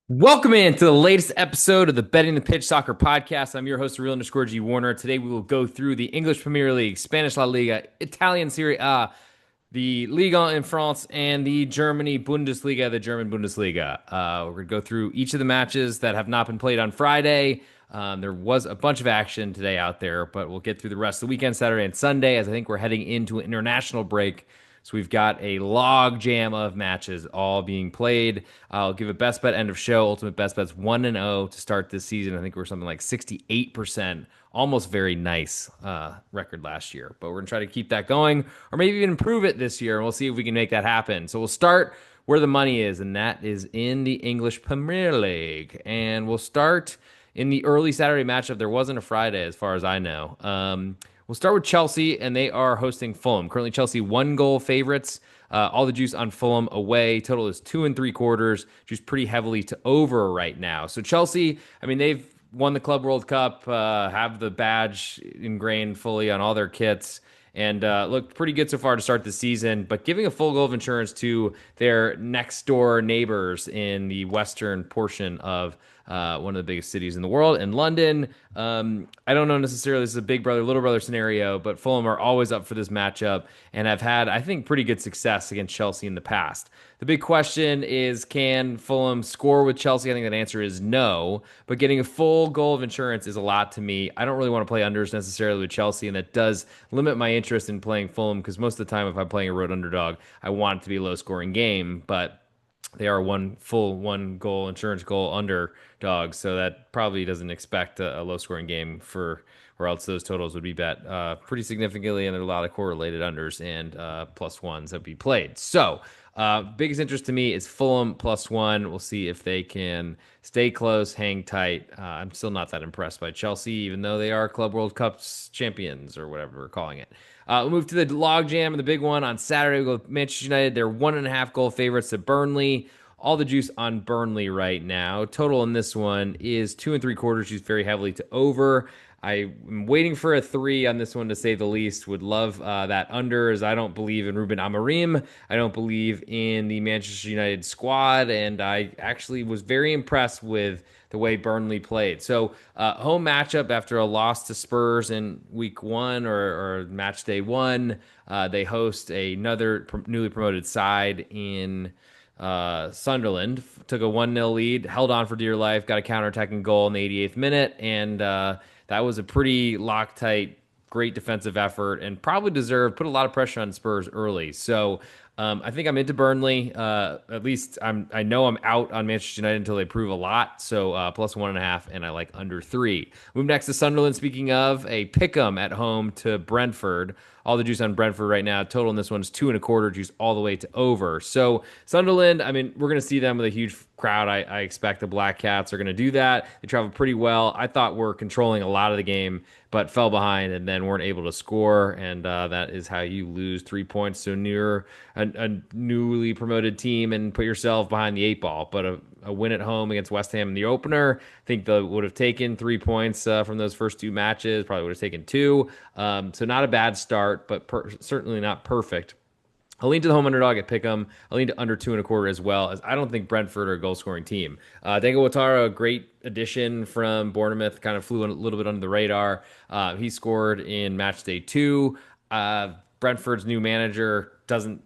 Welcome into the latest episode of the Betting the Pitch Soccer Podcast. I'm your host, real_G Warner. Today we will go through the English Premier League, Spanish La Liga, Italian Serie A, the Liga in France, and the Germany Bundesliga, the German Bundesliga. We're going to go through each of the matches that have not been played on Friday. There was a bunch of action today out there, but we'll get through the rest of the weekend, Saturday and Sunday, as I think we're heading into an international break. So we've got a log jam of matches all being played. I'll give a best bet end of show. Ultimate best bets 1-0 to start this season. I think we're something like 68%, almost very nice record last year. But we're gonna try to keep that going, or maybe even improve it this year. And we'll see if we can make that happen. So we'll start where the money is, and that is in the English Premier League. And we'll start in the early Saturday matchup. There wasn't a Friday, as far as I know. We'll start with Chelsea, and they are hosting Fulham. Currently, Chelsea 1-goal favorites. All the juice on Fulham away. Total is 2.75. Juice pretty heavily to over right now. So Chelsea, I mean, they've won the Club World Cup, have the badge ingrained fully on all their kits, and looked pretty good so far to start the season. But giving a full goal of insurance to their next door neighbors in the western portion of one of the biggest cities in the world, in London. I don't know necessarily this is a big brother, little brother scenario, but Fulham are always up for this matchup and have had, I think, pretty good success against Chelsea in the past. The big question is, can Fulham score with Chelsea? I think that answer is no, but getting a full goal of insurance is a lot to me. I don't really want to play unders necessarily with Chelsea, and that does limit my interest in playing Fulham because most of the time if I'm playing a road underdog, I want it to be a low scoring game, but they are one goal insurance goal underdogs, so that probably doesn't expect a low scoring game for, or else those totals would be bet pretty significantly, and there are a lot of correlated unders and plus ones that be played. So biggest interest to me is Fulham +1. We'll see if they can stay close, hang tight. I'm still not that impressed by Chelsea, even though they are Club World Cups champions or whatever we're calling it. We'll move to the log jam and the big one on Saturday. We'll go with Manchester United. They're 1.5 goal favorites to Burnley. All the juice on Burnley right now. Total in this one is 2.75. Juice very heavily to over. I'm waiting for a 3 on this one, to say the least. Would love that under, as I don't believe in Ruben Amorim. I don't believe in the Manchester United squad, and I actually was very impressed with the way Burnley played. So home matchup after a loss to Spurs in week one, or match day one. They host another newly promoted side in Sunderland. Took a 1-0 lead, held on for dear life, got a counterattacking goal in the 88th minute, and that was a pretty Loctite, great defensive effort, and probably deserved, put a lot of pressure on Spurs early. So I think I'm into Burnley. At least I know I'm out on Manchester United until they prove a lot. So +1.5, and I like under 3. Move next to Sunderland. Speaking of, a pick'em at home to Brentford. All the juice on Brentford right now. Total in this one is 2.25. Juice all the way to over. So Sunderland, I mean, we're going to see them with a huge crowd. I expect the Black Cats are going to do that. They travel pretty well. I thought we're controlling a lot of the game, but fell behind and then weren't able to score. And that is how you lose 3 points to a newly promoted team and put yourself behind the 8 ball. But a win at home against West Ham in the opener, I think they would have taken 3 points from those first 2 matches. Probably would have taken 2. So not a bad start, but certainly not perfect. I'll lean to the home underdog at Pick'em. I'll lean to under 2.25 as well, as I don't think Brentford are a goal scoring team. Dango Ouattara, a great addition from Bournemouth, kind of flew a little bit under the radar. He scored in match day 2. Brentford's new manager doesn't.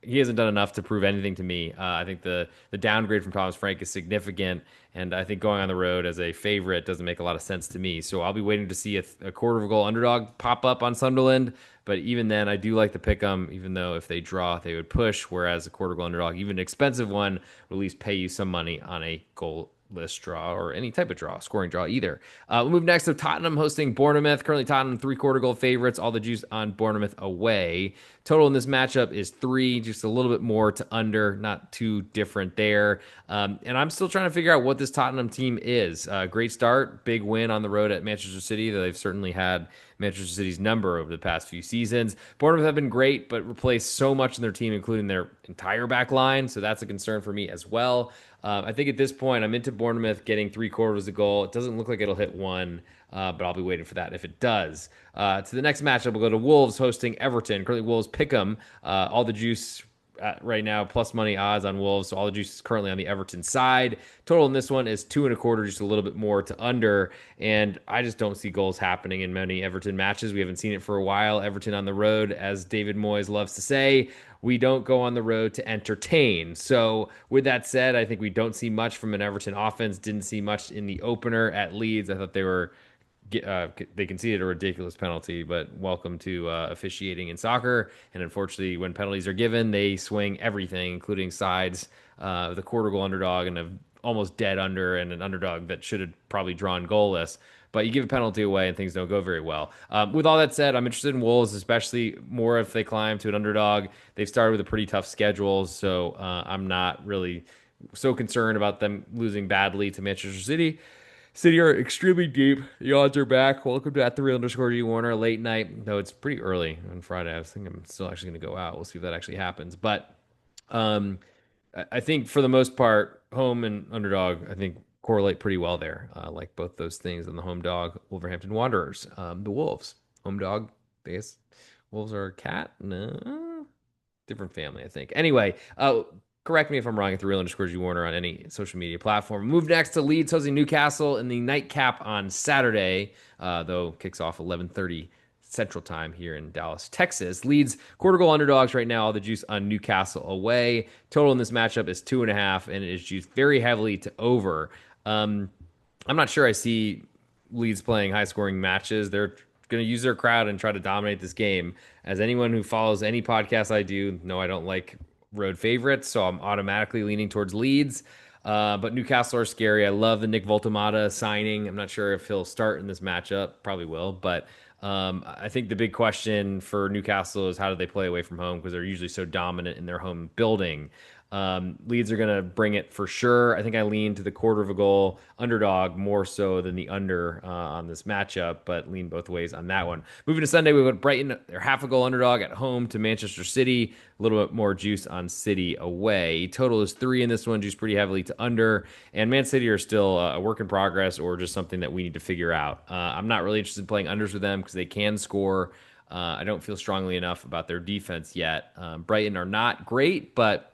He hasn't done enough to prove anything to me. I think the downgrade from Thomas Frank is significant, and I think going on the road as a favorite doesn't make a lot of sense to me. So I'll be waiting to see a quarter of a goal underdog pop up on Sunderland. But even then, I do like the pick 'em, even though if they draw, they would push. Whereas a quarter goal underdog, even an expensive one, will at least pay you some money on a goal list draw or any type of draw, scoring draw either. We'll move next to Tottenham hosting Bournemouth. Currently Tottenham 3/4 goal favorites. All the juice on Bournemouth away. Total in this matchup is 3, just a little bit more to under, not too different there. And I'm still trying to figure out what this Tottenham team is. Great start, big win on the road at Manchester City. They've certainly had Manchester City's number over the past few seasons. Bournemouth have been great, but replaced so much in their team, including their entire back line. So that's a concern for me as well. I think at this point, I'm into Bournemouth getting 3/4 a goal. It doesn't look like it'll hit 1, but I'll be waiting for that if it does. To the next matchup, we'll go to Wolves hosting Everton. Currently, Wolves pick 'em. All the juice right now, plus money odds on Wolves. So all the juice is currently on the Everton side. Total in this one is 2.25, just a little bit more to under. And I just don't see goals happening in many Everton matches. We haven't seen it for a while. Everton on the road, as David Moyes loves to say, we don't go on the road to entertain. So, with that said, I think we don't see much from an Everton offense. Didn't see much in the opener at Leeds. I thought they conceded a ridiculous penalty, but welcome to officiating in soccer. And unfortunately, when penalties are given, they swing everything, including sides. The quarter goal underdog and a almost dead under, and an underdog that should have probably drawn goalless. But you give a penalty away and things don't go very well. With all that said, I'm interested in Wolves, especially more if they climb to an underdog. They've started with a pretty tough schedule, so I'm not really so concerned about them losing badly to Manchester City. City are extremely deep. The odds are back. Welcome to at the real underscore G Warner late night. No, it's pretty early on Friday. I was thinking I'm still actually going to go out. We'll see if that actually happens. But um, I think for the most part, home and underdog, I think correlate pretty well there. Like both those things on the home dog, Wolverhampton Wanderers, the Wolves, home dog. I guess Wolves are a cat. No, different family, I think. Anyway, correct me if I'm wrong at the real underscore G Warner on any social media platform. Move next to Leeds hosting Newcastle in the nightcap on Saturday, though kicks off 11:30 Central Time here in Dallas, Texas. Leeds quarter goal underdogs right now. All the juice on Newcastle away. Total in this matchup is 2.5, and it is juiced very heavily to over. Um, I'm not sure I see Leeds playing high scoring matches. They're going to use their crowd and try to dominate this game. As anyone who follows any podcast I do, know I don't like road favorites, so I'm automatically leaning towards Leeds. But Newcastle are scary. I love the Nick Voltamata signing. I'm not sure if he'll start in this matchup. Probably will, but I think the big question for Newcastle is how do they play away from home because they're usually so dominant in their home building. Leeds are going to bring it for sure. I think I lean to the quarter of a goal underdog more so than the under on this matchup, but lean both ways on that one. Moving to Sunday, we went Brighton. They're half a goal underdog at home to Manchester City. A little bit more juice on City away. Total is 3 in this one, juice pretty heavily to under. And Man City are still a work in progress or just something that we need to figure out. I'm not really interested in playing unders with them because they can score. I don't feel strongly enough about their defense yet. Brighton are not great, but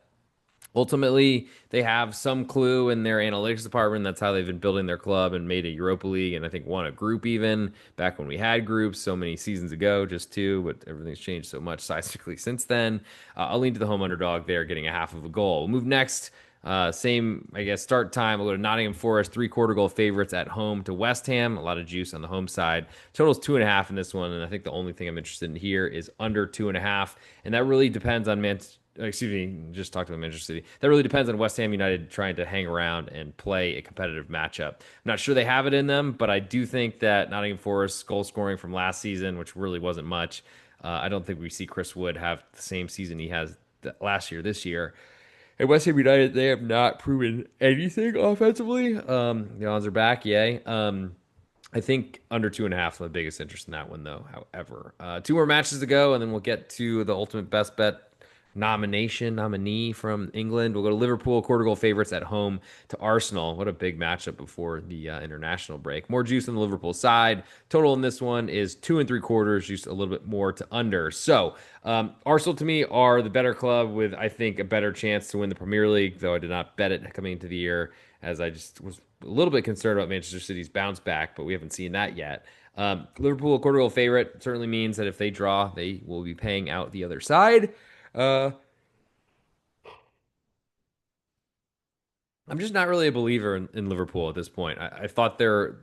ultimately they have some clue in their analytics department. That's how they've been building their club and made a Europa League and I think won a group even back when we had groups so many seasons ago, just two, but everything's changed so much seismically since then. I'll lean to the home underdog there, getting a half of a goal. We'll move next. Same, I guess, start time. We'll go to Nottingham Forest, 3/4 goal favorites at home to West Ham. A lot of juice on the home side. Total's 2.5 in this one, and I think the only thing I'm interested in here is under 2.5, and that really depends on excuse me, just talked about Manchester City. That really depends on West Ham United trying to hang around and play a competitive matchup. I'm not sure they have it in them, but I do think that Nottingham Forest's goal scoring from last season, which really wasn't much, I don't think we see Chris Wood have the same season he has last year, this year. And West Ham United, they have not proven anything offensively. The odds are back, yay. I think under 2.5 is my biggest interest in that one, though. However, two more matches to go, and then we'll get to the ultimate best bet nominee from England. We'll go to Liverpool, quarter goal favorites at home to Arsenal. What a big matchup before the international break. More juice on the Liverpool side. Total in this one is 2.75, just a little bit more to under. So Arsenal to me are the better club with, I think, a better chance to win the Premier League, though I did not bet it coming into the year as I just was a little bit concerned about Manchester City's bounce back, but we haven't seen that yet. Liverpool, quarter goal favorite, certainly means that if they draw, they will be paying out the other side. Uh, I'm just not really a believer in Liverpool at this point. I thought their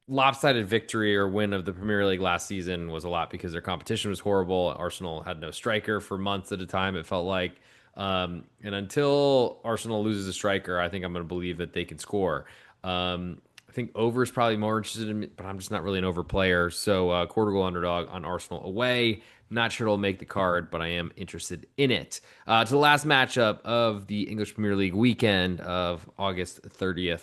lopsided victory or win of the Premier League last season was a lot because their competition was horrible. Arsenal had no striker for months at a time, it felt like. And until Arsenal loses a striker, I think I'm going to believe that they can score. I think over is probably more interested in me, but I'm just not really an over player. So quarter goal underdog on Arsenal away. Not sure it'll make the card, but I am interested in it. To the last matchup of the English Premier League weekend of August 30th,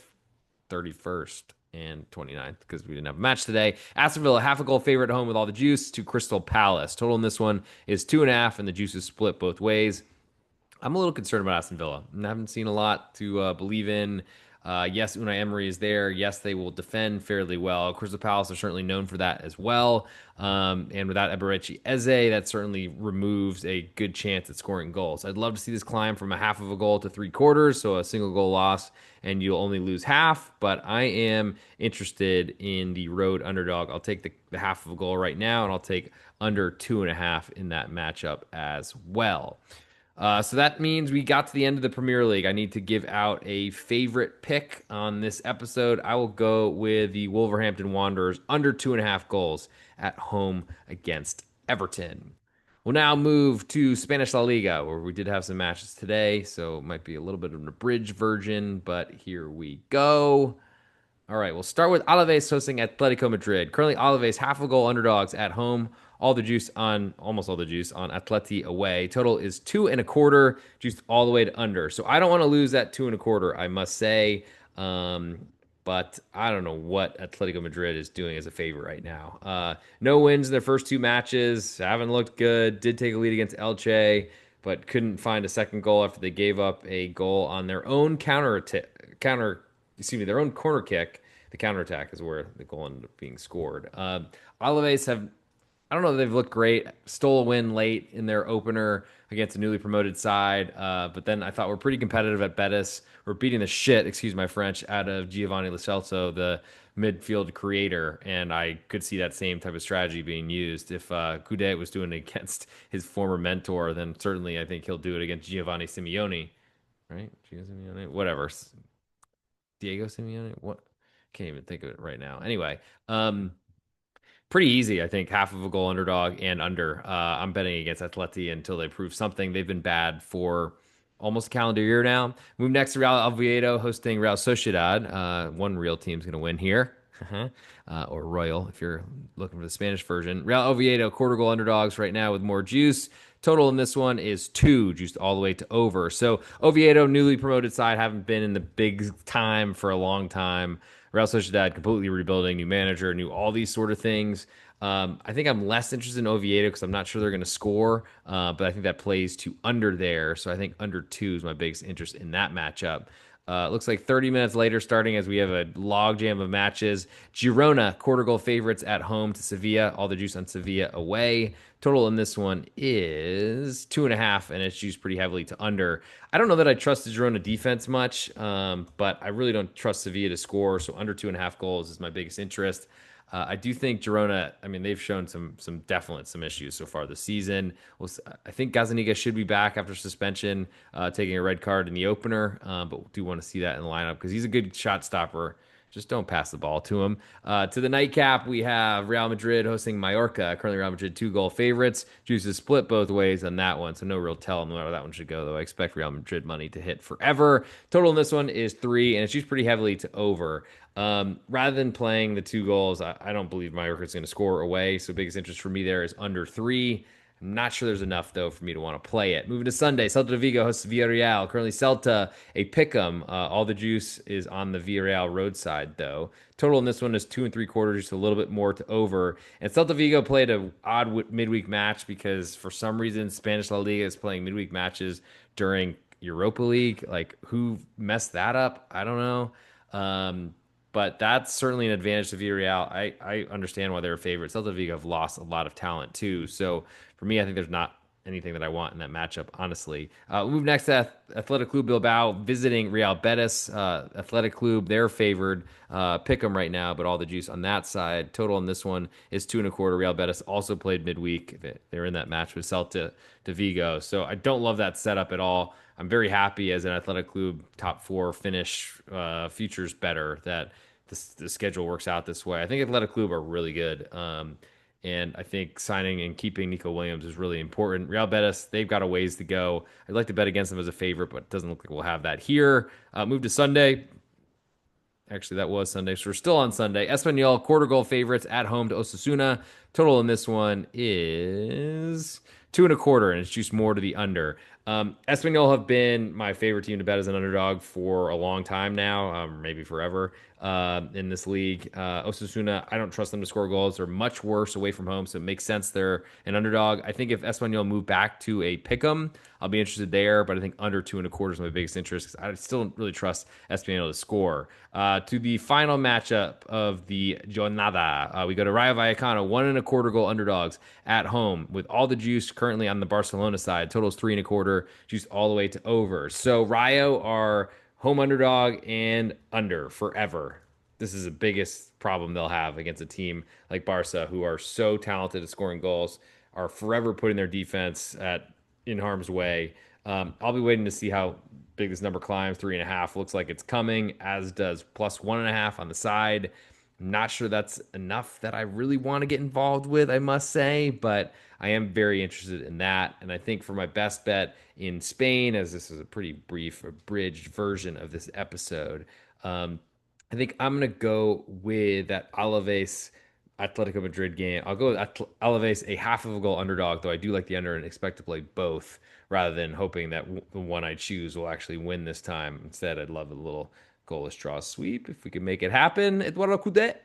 31st, and 29th, because we didn't have a match today. Aston Villa, half a goal favorite at home with all the juice to Crystal Palace. Total in this one is 2.5, and the juice is split both ways. I'm a little concerned about Aston Villa. I haven't seen a lot to believe in. Yes, Unai Emery is there. Yes, they will defend fairly well. Crystal Palace are certainly known for that as well. And without Eberechi Eze, that certainly removes a good chance at scoring goals. I'd love to see this climb from a half of a goal to 3/4, so a single goal loss, and you'll only lose half. But I am interested in the road underdog. I'll take the half of a goal right now, and I'll take under 2.5 in that matchup as well. So that means we got to the end of the Premier League. I need to give out a favorite pick on this episode. I will go with the Wolverhampton Wanderers under 2.5 goals at home against Everton. We'll now move to Spanish La Liga, where we did have some matches today, so it might be a little bit of an abridged version, but here we go. All right, we'll start with Alaves hosting Atletico Madrid. Currently, Alaves half a goal underdogs at home. Almost all the juice on Atleti away. Total is 2.25, juiced all the way to under. So I don't want to lose that 2.25, I must say. But I don't know what Atletico Madrid is doing as a favorite right now. No wins in their first two matches. Haven't looked good. Did take a lead against Elche, but couldn't find a second goal after they gave up a goal on their own their own corner kick. The counterattack is where the goal ended up being scored. Alaves have, I don't know, they've looked great. Stole a win late in their opener against a newly promoted side, but then I thought we're pretty competitive at Betis. We're beating the shit, excuse my French, out of Giovanni Lo Celso, the midfield creator, and I could see that same type of strategy being used. If Coudet was doing it against his former mentor, then certainly I think he'll do it against Giovanni Simeone, right? Giovanni Simeone, whatever. Diego Simeone? What? Can't even think of it right now. Anyway, pretty easy, I think. Half of a goal underdog and under. I'm betting against Atleti until they prove something. They've been bad for almost a calendar year now. Move next to Real Oviedo hosting Real Sociedad. One real team's going to win here. Or Royal, if you're looking for the Spanish version. Real Oviedo, quarter goal underdogs right now with more juice. Total in this one is 2, juiced all the way to over. So Oviedo, newly promoted side, haven't been in the big time for a long time. Real Sociedad completely rebuilding, new manager, new all these sort of things. I think I'm less interested in Oviedo because I'm not sure they're going to score, but I think that plays to under there. So I think under 2 is my biggest interest in that matchup. Looks like 30 minutes later, starting as we have a logjam of matches. Girona, quarter goal favorites at home to Sevilla. All the juice on Sevilla away. Total in this one is 2.5, and it's juiced pretty heavily to under. I don't know that I trust the Girona defense much, but I really don't trust Sevilla to score. So under 2.5 goals is my biggest interest. I do think Girona, I mean, they've shown some issues so far this season. I think Gazaniga should be back after suspension, taking a red card in the opener, but do want to see that in the lineup because he's a good shot stopper. Just don't pass the ball to him. To the nightcap, we have Real Madrid hosting Mallorca. Currently, Real Madrid 2 goal favorites. Juices split both ways on that one, so no real tell on where that one should go, though. I expect Real Madrid money to hit forever. Total in this one is 3, and it's used pretty heavily to over. Rather than playing the 2 goals, I don't believe Mallorca is going to score away, so biggest interest for me there is under 3. I'm not sure there's enough, though, for me to want to play it. Moving to Sunday, Celta de Vigo hosts Villarreal. Currently, Celta, a pick'em. All the juice is on the Villarreal roadside, though. Total in this one is 2.75, just a little bit more to over. And Celta Vigo played an odd midweek match because, for some reason, Spanish La Liga is playing midweek matches during Europa League. Like, who messed that up? I don't know. But that's certainly an advantage to Villarreal. I understand why they're a favorite. Celta Vigo have lost a lot of talent too. So for me, I think there's not anything that I want in that matchup, honestly. We'll move next to Athletic Club Bilbao visiting Real Betis. Athletic Club, they're favored. Pick them right now, but all the juice on that side. Total on this one is 2.25. Real Betis also played midweek. They're in that match with Celta de Vigo. So I don't love that setup at all. I'm very happy as an Athletic Club top 4 finish futures better that the schedule works out this way. I think Athletic Club are really good. And I think signing and keeping Nico Williams is really important. Real Betis, they've got a ways to go. I'd like to bet against them as a favorite, but it doesn't look like we'll have that here. Move to Sunday. Actually, that was Sunday, so we're still on Sunday. Espanyol, quarter goal favorites at home to Osasuna. Total in this one is 2.25, and it's juiced more to the under. Espanyol have been my favorite team to bet as an underdog for a long time now, maybe forever in this league. Osasuna, I don't trust them to score goals. They're much worse away from home, so it makes sense they're an underdog. I think if Espanyol move back to a pick'em, I'll be interested there, but I think under 2.25 is my biggest interest because I still don't really trust Espanyol to score. To the final matchup of the Jornada, we go to Rayo Vallecano, 1.25 goal underdogs at home with all the juice currently on the Barcelona side. Totals 3.25, juice all the way to over. So Rayo are home underdog and under forever. This is the biggest problem they'll have against a team like Barca, who are so talented at scoring goals, are forever putting their defense at in harm's way. I'll be waiting to see how big this number climbs. 3.5 looks like it's coming, as does plus 1.5 on the side. I'm not sure that's enough that I really want to get involved with, I must say, but I am very interested in that. And I think for my best bet in Spain, as this is a pretty brief, abridged version of this episode, I think I'm going to go with that Alaves Atletico Madrid game. I'll go with Alaves a half of a goal underdog, though I do like the under and expect to play both rather than hoping that the one I choose will actually win this time. Instead, I'd love a little goalless draw sweep if we can make it happen. Eduardo Coudet.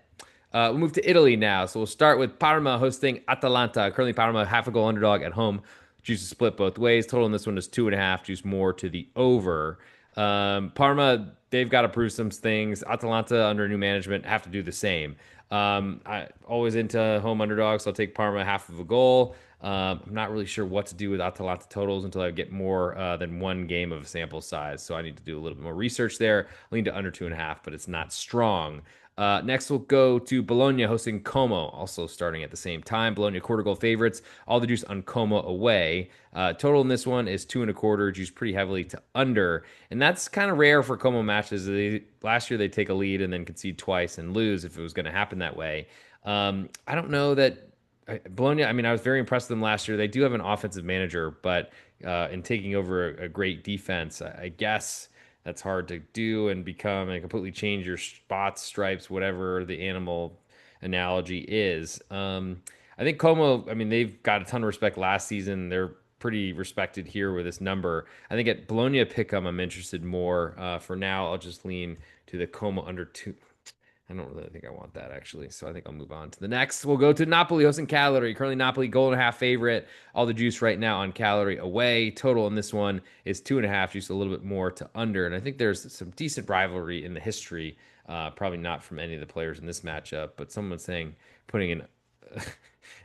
We'll move to Italy now. So we'll start with Parma hosting Atalanta. Currently, Parma half a goal underdog at home. Juice is split both ways. Total in this one is 2.5. Juice more to the over. Parma, they've got to prove some things. Atalanta under new management have to do the same. I always into home underdogs, so I'll take Parma half of a goal. I'm not really sure what to do with Atalanta totals until I get more than one game of sample size. So I need to do a little bit more research there. I lean to under 2.5, but it's not strong. Next, we'll go to Bologna hosting Como, also starting at the same time. Bologna quarter goal favorites. All the juice on Como away. Total in this one is 2.25. Juice pretty heavily to under, and that's kind of rare for Como matches. Last year they take a lead and then concede twice and lose if it was going to happen that way. I don't know that Bologna. I mean, I was very impressed with them last year. They do have an offensive manager, but in taking over a great defense, I guess that's hard to do and become and completely change your spots, stripes, whatever the animal analogy is. I think Como, I mean, they've got a ton of respect last season. They're pretty respected here with this number. I think at Bologna Pick'em, I'm interested more. For now, I'll just lean to the Como under two. I don't really think I want that actually. So I think I'll move on to the next. We'll go to Napoli hosting Cagliari. Currently Napoli goal and a half favorite. All the juice right now on Cagliari away. Total in this one is 2.5, juice a little bit more to under. And I think there's some decent rivalry in the history. Probably not from any of the players in this matchup, but someone saying putting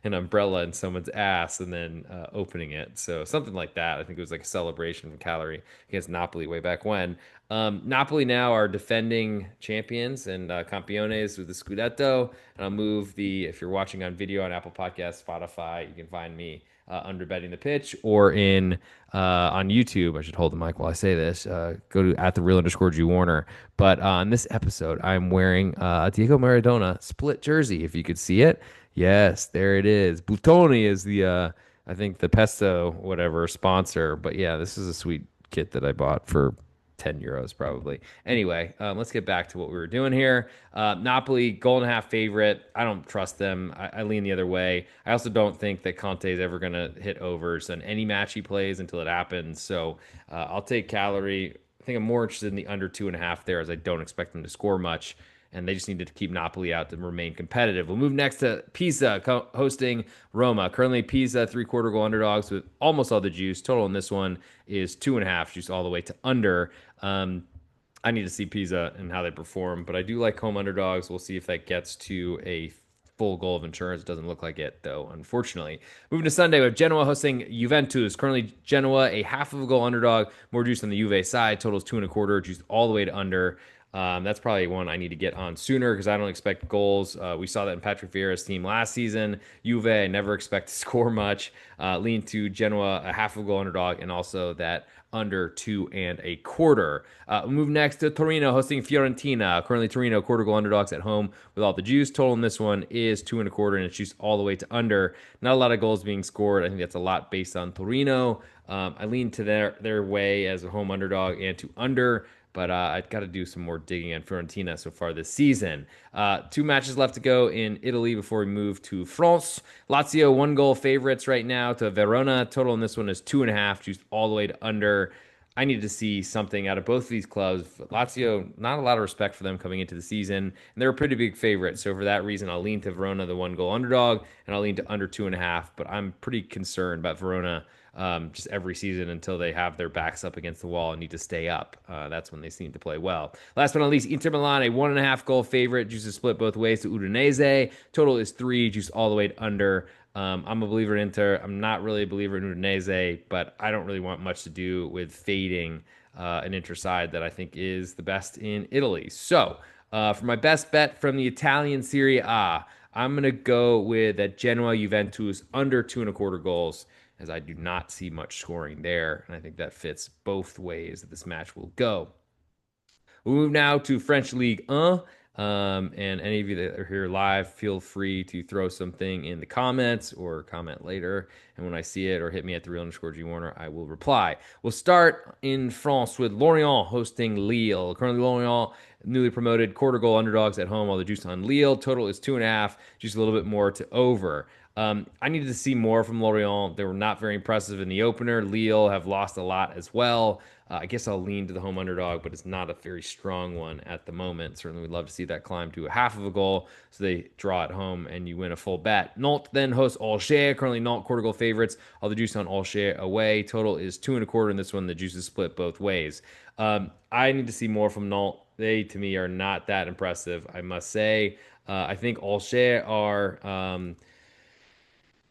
an umbrella in someone's ass and then opening it. So something like that. I think it was like a celebration from Cagliari against Napoli way back when. Napoli now are defending champions and Campiones with the Scudetto. And I'll move if you're watching on video on Apple Podcasts, Spotify, you can find me under Betting the Pitch or on YouTube. I should hold the mic while I say this. Go to at the real underscore G Warner. But on this episode, I'm wearing a Diego Maradona split jersey. If you could see it. Yes, there it is. Butoni is I think the pesto whatever sponsor. But yeah, this is a sweet kit that I bought for 10 euros probably. Anyway, let's get back to what we were doing here. Napoli, goal and a half favorite. I don't trust them. I lean the other way. I also don't think that Conte is ever going to hit overs on any match he plays until it happens. So I'll take Cagliari. I think I'm more interested in the under 2.5 there as I don't expect them to score much. And they just need to keep Napoli out to remain competitive. We'll move next to Pisa hosting Roma. Currently, Pisa 3/4 goal underdogs with almost all the juice. Total in this one is 2.5, juice all the way to under. I need to see Pisa and how they perform, but I do like home underdogs. We'll see if that gets to a full goal of insurance. It doesn't look like it, though, unfortunately. Moving to Sunday, we have Genoa hosting Juventus. Currently, Genoa, a half of a goal underdog. More juice on the Juve side. Totals 2.25, juice all the way to under. That's probably one I need to get on sooner because I don't expect goals. We saw that in Patrick Vieira's team last season. Juve, I never expect to score much. Lean to Genoa, a half of a goal underdog, and also that under 2.25. We'll move next to Torino hosting Fiorentina. Currently, Torino quarter goal underdogs at home with all the juice. Total in this one is 2.25, and it's juiced all the way to under. Not a lot of goals being scored. I think that's a lot based on Torino. I lean to their way as a home underdog and to under. But I've got to do some more digging on Fiorentina so far this season. Two matches left to go in Italy before we move to France. Lazio 1 goal favorites right now to Verona. Total in this one is 2.5, juiced all the way to under. I need to see something out of both of these clubs. Lazio, not a lot of respect for them coming into the season, and they're a pretty big favorite. So for that reason, I'll lean to Verona, the 1 goal underdog, and I'll lean to under 2.5. But I'm pretty concerned about Verona just every season until they have their backs up against the wall and need to stay up. That's when they seem to play well. Last but not least, Inter Milan, a 1.5 goal favorite. Juices split both ways to Udinese. Total is 3, juice all the way to under. I'm a believer in Inter. I'm not really a believer in Udinese, but I don't really want much to do with fading an Inter side that I think is the best in Italy. So for my best bet from the Italian Serie A, I'm going to go with that Genoa Juventus under 2.25 goals, as I do not see much scoring there. And I think that fits both ways that this match will go. We'll move now to French League 1. And any of you that are here live, feel free to throw something in the comments or comment later. And when I see it, or hit me at @thereal_G Warner, I will reply. We'll start in France with Lorient hosting Lille. Currently, Lorient newly promoted quarter goal underdogs at home, while the juice on Lille. Total is 2.5, just a little bit more to over. I needed to see more from Lorient. They were not very impressive in the opener. Lille have lost a lot as well. I guess I'll lean to the home underdog, but it's not a very strong one at the moment. Certainly would love to see that climb to 0.5 goal, so they draw at home and you win a full bet. Nantes then hosts Angers. Currently Nantes quarter goal favorites. All the juice on Angers away. Total is 2.25 in this one. The juice is split both ways. I need to see more from Nantes. They, to me, are not that impressive, I must say. I think Angers are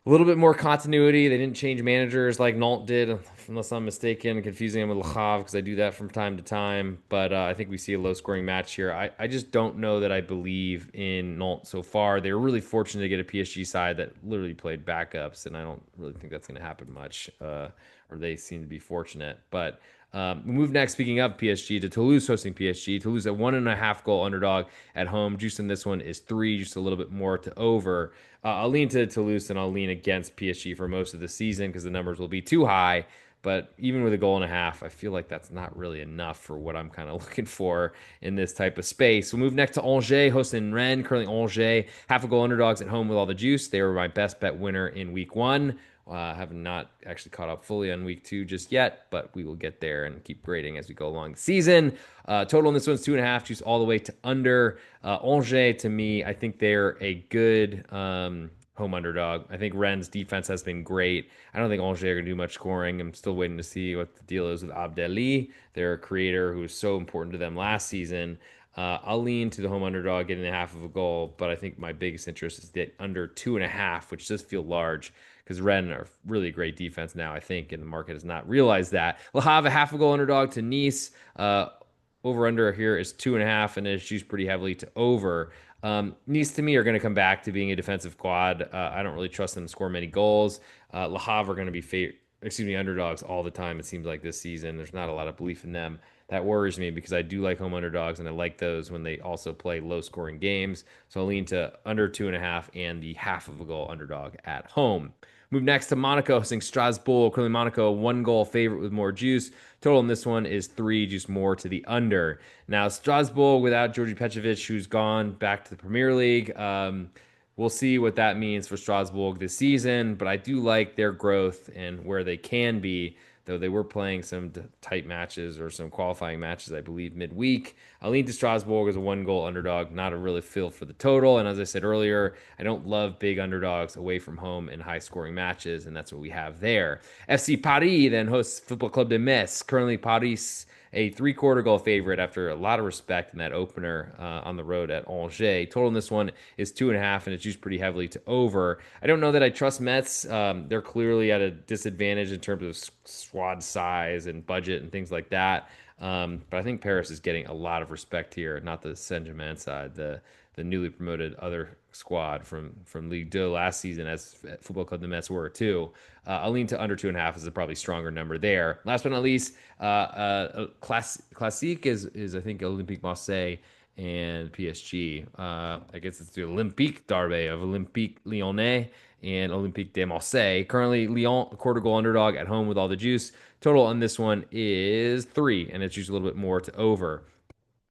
a little bit more continuity. They didn't change managers like Nantes did, unless I'm mistaken, confusing them with Le Havre, because I do that from time to time. But I think we see a low-scoring match here. I just don't know that I believe in Nantes so far. They were really fortunate to get a PSG side that literally played backups, and I don't really think that's going to happen much, or they seem to be fortunate. But we move next, speaking of PSG, to Toulouse hosting PSG. Toulouse a 1.5 goal underdog at home. Juice in this one is 3, just a little bit more to over. I'll lean to Toulouse and I'll lean against PSG for most of the season because the numbers will be too high. But even with 1.5 goals, I feel like that's not really enough for what I'm kind of looking for in this type of space. We'll move next to Angers hosting Rennes. Currently Angers 0.5 goal underdogs at home with all the juice. They were my best bet winner in week 1. Have not actually caught up fully on week 2 just yet, but we will get there and keep grading as we go along the season. Total in this one's 2.5, juice all the way to under. Angers, to me, I think they're a good home underdog. I think Rennes' defense has been great. I don't think Angers are going to do much scoring. I'm still waiting to see what the deal is with Abdelli, their creator, who was so important to them last season. I'll lean to the home underdog getting 0.5 goal, but I think my biggest interest is that under 2.5, which does feel large because Rennes are really a great defense now, I think, and the market has not realized that. Le Havre a 0.5 goal underdog to Nice. Over under here is 2.5, and it's juiced pretty heavily to over. Nice to me are going to come back to being a defensive quad. I don't really trust them to score many goals. Le Havre are going to be underdogs all the time. It seems like this season there's not a lot of belief in them. That worries me because I do like home underdogs and I like those when they also play low scoring games. So I'll lean to under 2.5 and the 0.5 goal underdog at home. Move next to Monaco hosting Strasbourg. Currently Monaco 1 goal favorite with more juice. Total in this one is 3, juice more to the under. Now Strasbourg without Georgi Petrovic, who's gone back to the Premier League. We'll see what that means for Strasbourg this season, but I do like their growth and where they can be, though they were playing some tight matches or some qualifying matches, I believe, midweek. I'll lean to Strasbourg as a 1 goal underdog, not a really feel for the total. And as I said earlier, I don't love big underdogs away from home in high-scoring matches, and that's what we have there. FC Paris then hosts Football Club de Metz. Currently, Paris a 3/4 goal favorite after a lot of respect in that opener on the road at Angers. Total in this one is 2.5, and it's used pretty heavily to over. I don't know that I trust Metz. They're clearly at a disadvantage in terms of squad size and budget and things like that. But I think Paris is getting a lot of respect here, not the Saint-Germain side, the newly promoted other squad from Ligue 2 last season, as Football Club de Metz were too. I'll lean to under 2.5 is a probably stronger number there. Last but not least, Classique is I think Olympique Marseille and PSG. I guess it's the Olympique Derby of Olympique Lyonnais and Olympique de Marseille. Currently, Lyon, a quarter goal underdog at home with all the juice. Total on this one is 3, and it's usually a little bit more to over.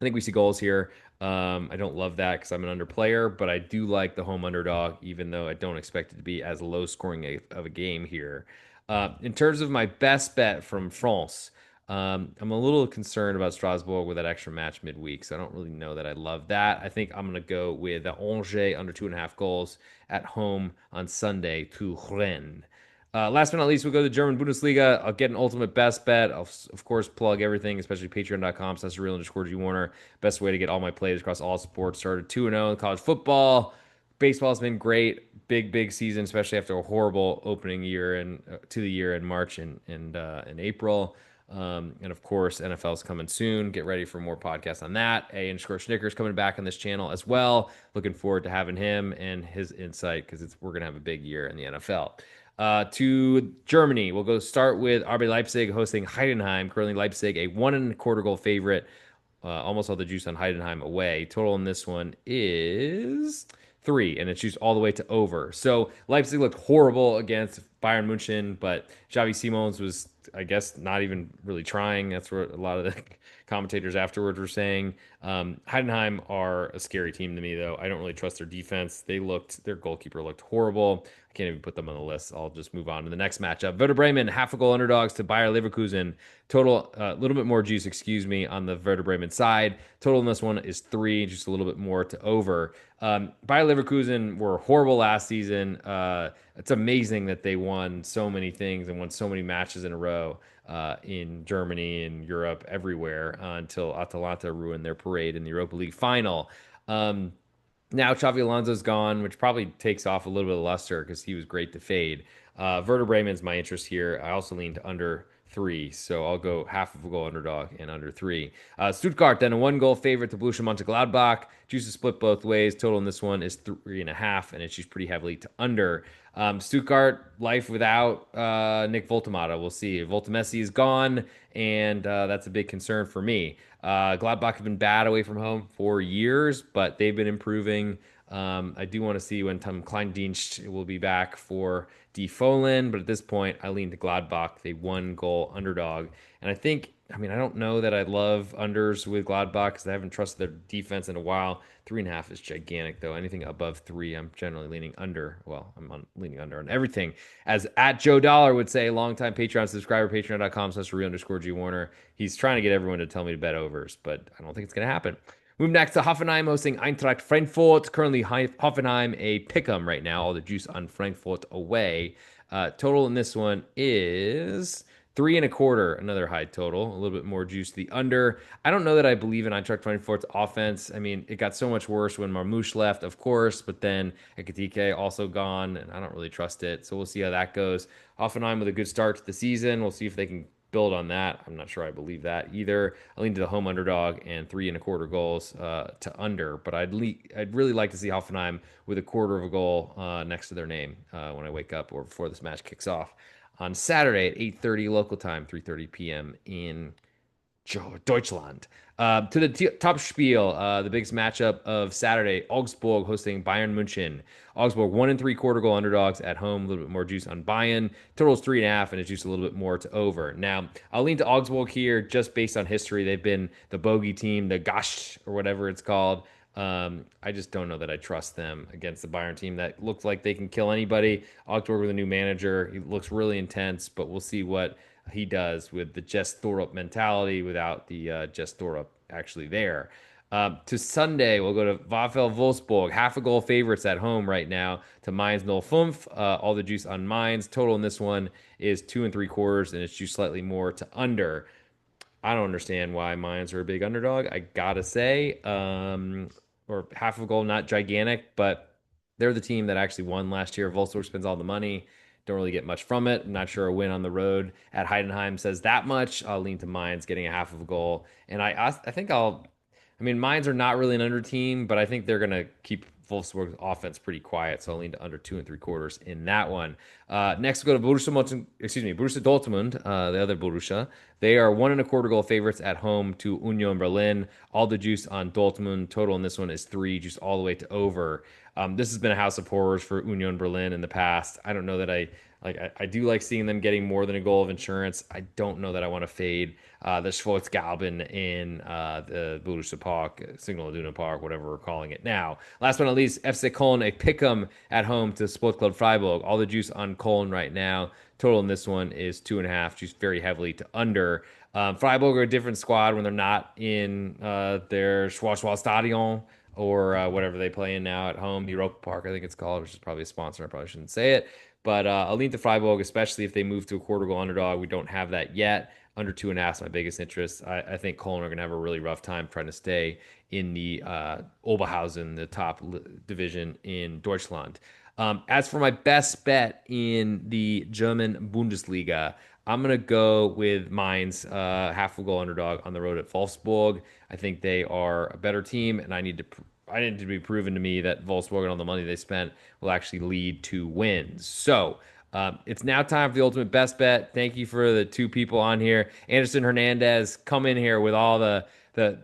I think we see goals here. I don't love that because I'm an under player, but I do like the home underdog, even though I don't expect it to be as low scoring of a game here. In terms of my best bet from France, I'm a little concerned about Strasbourg with that extra match midweek, so I don't really know that I love that. I think I'm going to go with the Angers under 2.5 goals at home on Sunday to Rennes. Last but not least, we'll go to the German Bundesliga. I'll get an ultimate best bet. I'll, of course, plug everything, especially patreon.com/real_G Warner. Best way to get all my plays across all sports. Started 2-0 in college football. Baseball's been great. Big season, especially after a horrible opening year and to the year in March and April. And of course, NFL's coming soon. Get ready for more podcasts on that. A_Schnickers coming back on this channel as well. Looking forward to having him and his insight because we're going to have a big year in the NFL. To Germany, we'll go start with RB Leipzig hosting Heidenheim. Currently, Leipzig a 1.25 goal favorite. Almost all the juice on Heidenheim away. Total in this one is 3, and it's juiced all the way to over. So Leipzig looked horrible against Bayern Munchen, but Xavi Simons was, I guess, not even really trying. That's what a lot of the commentators afterwards were saying. Heidenheim are a scary team to me, though. I don't really trust their defense. Their goalkeeper looked horrible. I can't even put them on the list. I'll just move on to the next matchup. Werder Bremen, half a goal underdogs to Bayer Leverkusen. Total, a little bit more juice, excuse me, on the Werder Bremen side. Total in this one is 3, just a little bit more to over. Bayer Leverkusen were horrible last season. It's amazing that they won so many things and won so many matches in a row in Germany and Europe, everywhere, until Atalanta ruined their parade in the Europa League final. Now Xavi Alonso's gone, which probably takes off a little bit of luster because he was great to fade. Werder Bremen's my interest here. I also lean to under 3, so I'll go half of a goal underdog and under 3. Stuttgart, then a 1 goal favorite to Borussia Mönchengladbach. Juice is split both ways. Total in this one is 3.5, and it's used pretty heavily to under. Stuttgart, life without Nick Voltemata. We'll see. Voltemessi is gone, and that's a big concern for me. Gladbach have been bad away from home for years, but they've been improving. I do want to see when Tom Kleindienst will be back for D. Follin, but at this point, I lean to Gladbach, the 1 goal underdog. And I don't know that I love unders with Gladbach because I haven't trusted their defense in a while. 3.5 is gigantic, though. Anything above 3, I'm generally leaning under. Well, leaning under on everything. As at Joe Dollar would say, longtime Patreon subscriber, patreon.com/real_G Warner. He's trying to get everyone to tell me to bet overs, but I don't think it's going to happen. Move next to Hoffenheim hosting Eintracht Frankfurt. Currently, Hoffenheim a pick'em right now. All the juice on Frankfurt away. Total in this one is 3.25. Another high total. A little bit more juice. The under. I don't know that I believe in Eintracht Frankfurt's offense. I mean, it got so much worse when Marmouche left, of course, but then Ekitike also gone, and I don't really trust it. So we'll see how that goes. Hoffenheim with a good start to the season. We'll see if they can build on that. I'm not sure I believe that either. I lean to the home underdog and 3.25 goals to under, but I'd really like to see Hoffenheim with a quarter of a goal next to their name when I wake up or before this match kicks off on Saturday at 8:30 local time, 3:30 p.m. in Deutschland. To the top spiel, the biggest matchup of Saturday, Augsburg hosting Bayern München. Augsburg 1.75 goal underdogs at home, a little bit more juice on Bayern. Total is 3.5, and it's juice a little bit more to over. Now, I'll lean to Augsburg here just based on history. They've been the bogey team, the Gash or whatever it's called. I just don't know that I trust them against the Bayern team that looks like they can kill anybody. Augsburg with a new manager, he looks really intense, but we'll see what he does with the Jess Thorup mentality without the Jess Thorup actually there. To Sunday, we'll go to VfL Wolfsburg, half a goal favorites at home right now to Mainz 05. All the juice on Mainz. Total in this one is 2.75, and it's juice slightly more to under. I don't understand why Mainz are a big underdog. I gotta say, or half a goal, not gigantic, but they're the team that actually won last year. Wolfsburg spends all the money. Don't really get much from it. I'm not sure a win on the road at Heidenheim says that much. I'll lean to Mainz getting a half of a goal. And I think I mean, Mainz are not really an under team, but I think they're going to keep Wolfsburg's offense pretty quiet. So I'll lean to under 2 and 3/4 in that one. Next, we'll go to Borussia Dortmund, the other Borussia. They are 1 1/4 goal favorites at home to Union Berlin. All the juice on Dortmund. Total in this one is 3, juice all the way to over. This has been a house of horrors for Union Berlin in the past. I don't know that I do like seeing them getting more than a goal of insurance. I don't know that I want to fade the Schwarzgalben in the Borussia Park, Signal Iduna Park, whatever we're calling it now. Last but not least, FC Köln, a pick'em at home to Sport Club Freiburg. All the juice on Köln right now. Total in this one is 2.5, juice very heavily to under. Freiburg are a different squad when they're not in their Schwarzwaldstadion or whatever they play in now at home, Europa Park, I think it's called, which is probably a sponsor. I probably shouldn't say it. But I'll lean to Freiburg, especially if they move to a 1/4 goal underdog. We don't have that yet. Under 2.5 is my biggest interest. I think Köln are going to have a really rough time trying to stay in the Oberhausen, the top division in Deutschland. As for my best bet in the German Bundesliga, I'm going to go with Mainz, half a goal underdog on the road at Wolfsburg. I think they are a better team, and I need to be proven to me that Wolfsburg and all the money they spent will actually lead to wins. So it's now time for the ultimate best bet. Thank you for the 2 people on here. Anderson Hernandez, come in here with all the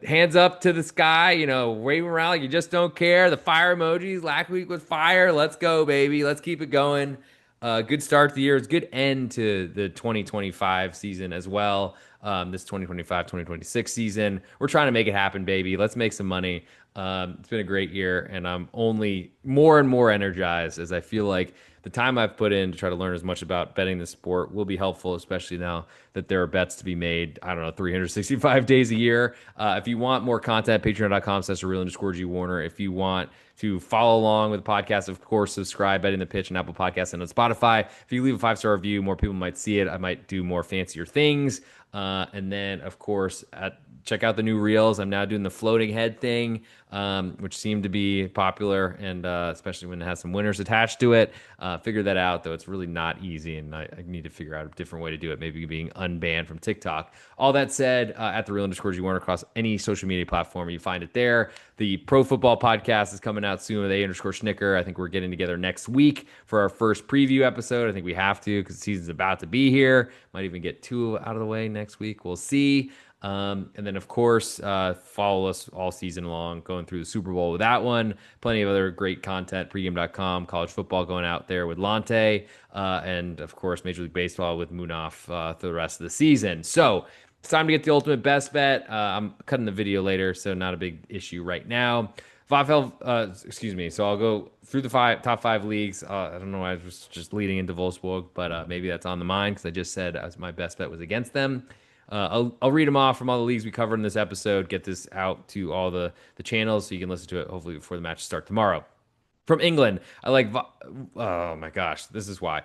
hands up to the sky, waving around like you just don't care. The fire emojis. Last week was fire. Let's go, baby. Let's keep it going. Good start to the year. It's a good end to the 2025 season as well. This 2025-2026 season. We're trying to make it happen, baby. Let's make some money. It's been a great year, and I'm only more and more energized as I feel like the time I've put in to try to learn as much about betting the sport will be helpful, especially now that there are bets to be made, I don't know, 365 days a year. If you want more content, patreon.com/real_G Warner. If you want to follow along with the podcast, of course, subscribe, Betting the Pitch on Apple Podcasts and on Spotify. If you leave a 5-star review, more people might see it. I might do more fancier things. And then, of course, check out the new reels. I'm now doing the floating head thing, which seemed to be popular, and especially when it has some winners attached to it. Figure that out, though. It's really not easy, and I need to figure out a different way to do it, maybe being unbanned from TikTok. All that said, at the real_G Warner across any social media platform, you find it there. The Pro Football Podcast is coming out soon with A_Schnicker. I think we're getting together next week for our first preview episode. I think we have to because the season's about to be here. Might even get 2 out of the way next week. We'll see. And then, of course, follow us all season long, going through the Super Bowl with that one. Plenty of other great content, pregame.com, college football going out there with Lante, and, of course, Major League Baseball with Munaf for the rest of the season. So it's time to get the ultimate best bet. I'm cutting the video later, so not a big issue right now. So I'll go through the top 5 leagues. I don't know why I was just leading into Wolfsburg, but maybe that's on the mind because I just said my best bet was against them. I'll read them off from all the leagues we covered in this episode, get this out to all the channels so you can listen to it hopefully before the match starts tomorrow. From England, I like, oh my gosh, this is why.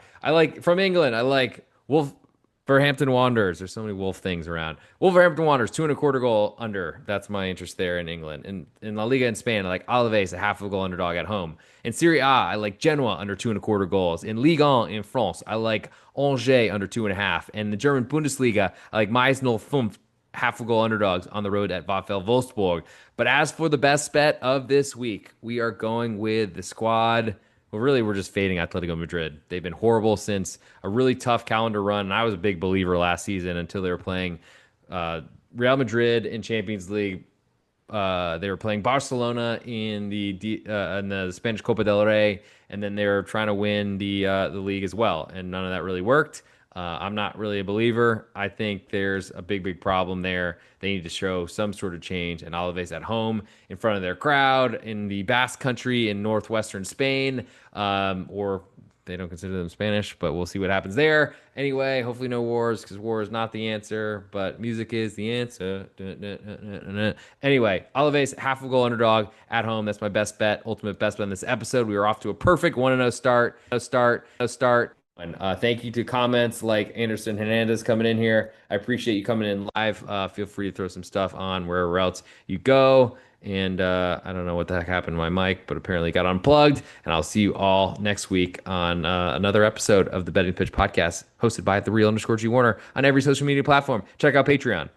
From England, I like Wolverhampton Wanderers. There's so many Wolf things around. Wolverhampton Wanderers, 2 1/4 goal under. That's my interest there in England. In La Liga in Spain, I like Alaves, a half of a goal underdog at home. In Serie A, I like Genoa under 2 1/4 goals. In Ligue 1 in France, I like Angers under 2.5. And the German Bundesliga, I like Mainz 05, half a goal underdogs on the road at VfL Wolfsburg. But as for the best bet of this week, we are going with the squad. Well, really, we're just fading Atletico Madrid. They've been horrible since a really tough calendar run. And I was a big believer last season until they were playing Real Madrid in Champions League. They were playing Barcelona in the Spanish Copa del Rey, and then they were trying to win the league as well. And none of that really worked. I'm not really a believer. I think there's a big problem there. They need to show some sort of change. And Alaves at home in front of their crowd in the Basque Country in northwestern Spain, or they don't consider them Spanish, but we'll see what happens there. Anyway, hopefully no wars because war is not the answer, but music is the answer. Anyway, Alaves, half a goal underdog at home. That's my best bet, ultimate best bet in this episode. We are off to a perfect 1-0 start. And thank you to comments like Anderson Hernandez coming in here. I appreciate you coming in live. Feel free to throw some stuff on wherever else you go. And I don't know what the heck happened to my mic, but apparently it got unplugged. And I'll see you all next week on another episode of the Betting Pitch podcast, hosted by the real underscore G Warner on every social media platform. Check out Patreon.